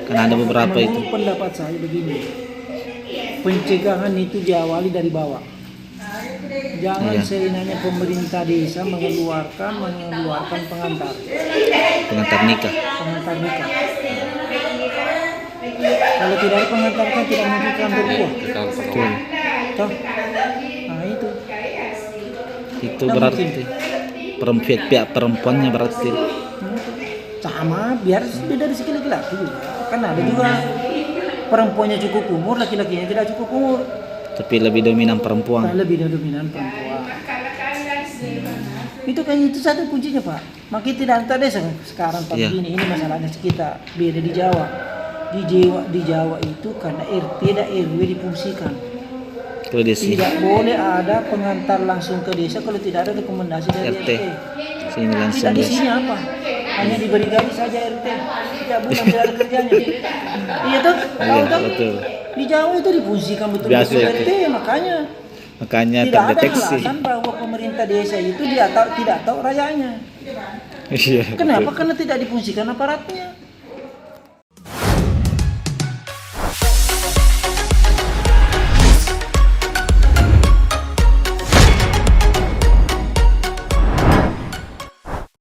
Karena ada beberapa itu. Menurut pendapat saya begini, pencegahan itu diawali dari bawah. Jangan Iya. seenaknya pemerintah desa mengeluarkan pengantar Pengantar nikah. nikah. Kalau tidak ada pengantar kan tidak mungkin kan berbuah. Betul. Toh? Nah Itu Nah, berarti pihak perempuannya berarti. sama, biar beda dari segi laki-laki juga. Kan ada juga perempuannya cukup umur, laki-lakinya tidak cukup umur. Tapi lebih dominan perempuan. Lebih dominan perempuan. Itu kan itu satu kuncinya, Pak. Makin tidak ada desa sekarang Pak Iya. begini. Ini masalahnya kita beda di Jawa. Di Jawa itu karena RT dan RW difungsikan. Kalau dia sih Tidak boleh ada pengantar langsung ke desa kalau tidak ada rekomendasi dari RT. RT. Sini langsung Tidak di guys. sini apa? Hanya diberi gaji saja RT. Tidak bukan tidak ada kerjanya. Iya tuh, tahu Iya, tuh. betul. Di Jawa itu difungsikan Biasa betul-betul itu. RT, makanya Makanya tidak ada terdeteksi. alasan bahwa pemerintah desa itu tidak tahu rakyatnya. Iya. Kenapa? betul. Karena tidak difungsikan aparatnya.